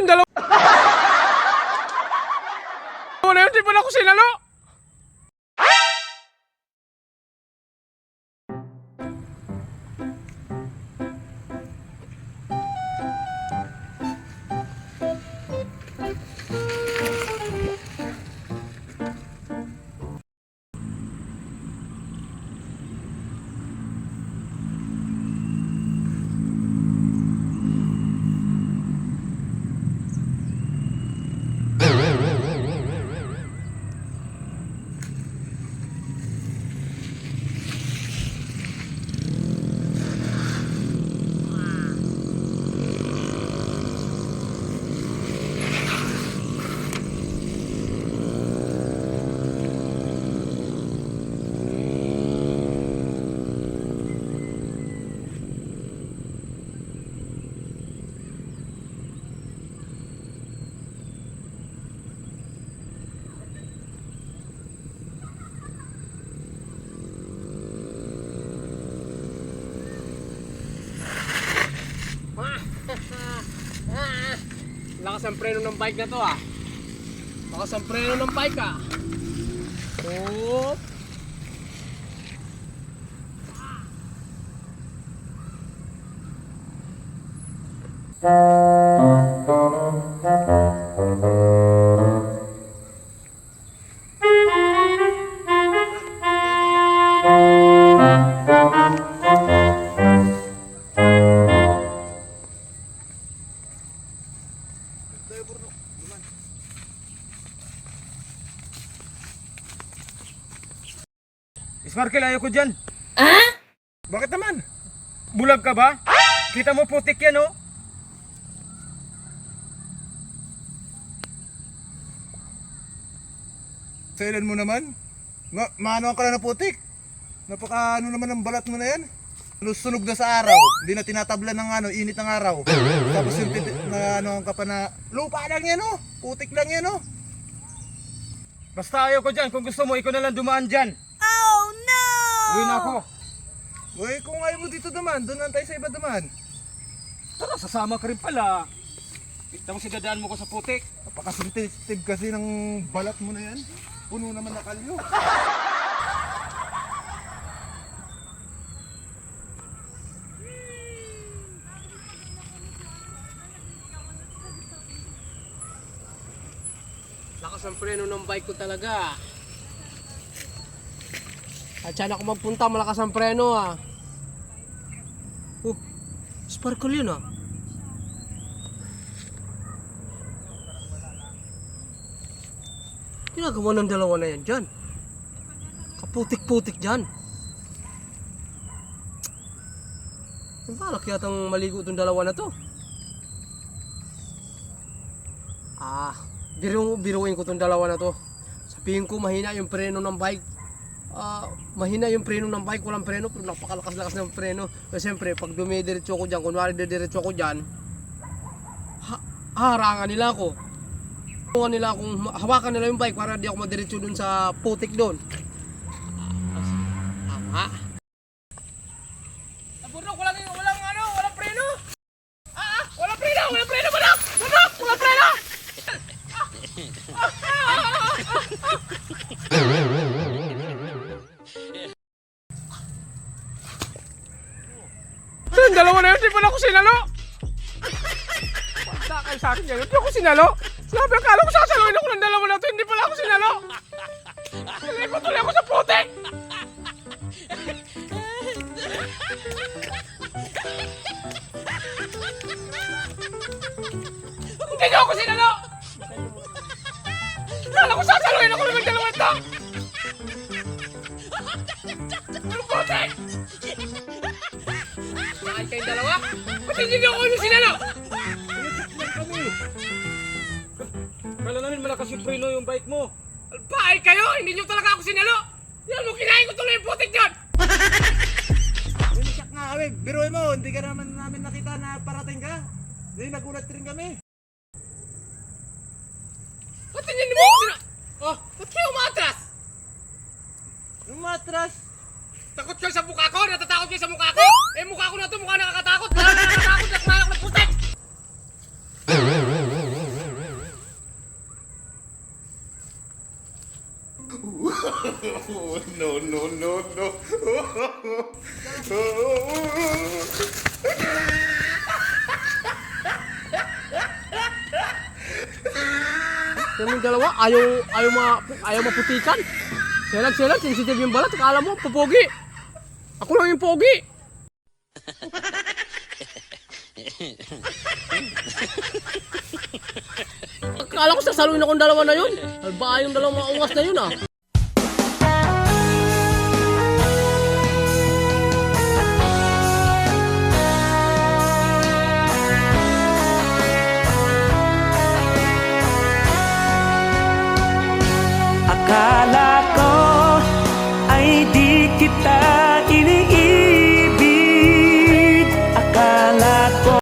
yung dalawa na yun, di ba na ako sinalo? Lakas ang preno ng bike na to ah. Lakas ang preno ng bike ah. Oh. Sparkle, ayaw ko dyan. Ah? Bakit naman? Bulag ka ba? Kita mo putik yan oh. Sailan mo naman? Maano ka na putik? Napaka ano naman ang balat mo na yan? Sunog na sa araw. Hindi na tinatabla ng init ng araw. Tapos yung na ano ka pa na lupa lang yan oh. Putik lang yan oh. Basta ayaw ko dyan. Kung gusto mo, ikaw na lang dumaan dyan. Uwi na ako. Uy, kung ayaw mo dito duman, doon lang tayo sa iba duman. Tara, sasama ka rin pala. Kita mo sinadaan mo ko sa putik. Napaka-sensitive kasi ng balat mo na yan. Puno naman na kalyo. Lakas ang preno ng bike ko talaga. At saan ako magpunta, malakas ang preno ah. Oh, sparkle yun ah. Ginagawa ng dalawa na yan dyan. Kaputik-putik dyan. Ang balak yatang maligo itong dalawa na to. Biruin ko itong dalawa na to. Sabihin ko mahina yung preno ng bike. Mahina yung preno ng bike, walang preno, pero napakalakas-lakas ng preno. Kasi siyempre, pag dumidiretso ko dyan, kunwari didiretso ko dyan, harangan nila ako. Hawakan nila yung bike para di ako madiretso dun sa putik dun. Tama. Burok, walang preno. Walang preno, manok, walang preno. Yung dalawa na yun, di pa na ako sinalo. Wala kayo sa akin yan, hindi ako sinalo. Sabi, akala ko sasaluhin ako ng dalawa na ito, hindi pala ako sinalo. Nalipot tuloy ako sa putik. Hindi niyo ako sinalo. Akala ko sasaluhin ako ng dalawa ito. Ang putik. Bakit kayong dalawa? Ba't hindi niyo ako yung sinalo? Kala namin malakas yung preno yung bike mo. Alpaay kayo! Hindi nyo talaga ako sinalo! Yan mo, kinain ko tuloy yung putik dyan! Umisak nga kami. Biruin mo, hindi ka naman namin nakita na parating ka. Hindi, nagulat rin kami. Ba't hindi mo ako sinalo? Oh, ba't kayo umatras? Yung matras. Takot kayo sa mukha ko? Natatakot kayo sa mukha ko? Eh mukha ko na ito, mukha nakakatakot! Wala na nakakatakot! Nakamayak ng putik! Yung dalawa, ayaw maputikan. Selag, sensitive yung balat. Akala mo, pupogi. Ako lang yung pogi. Akala ko sasaluin akong dalawa na yun. Alba yung dalawang mga ungas na yun ah. Akala ko ay di kita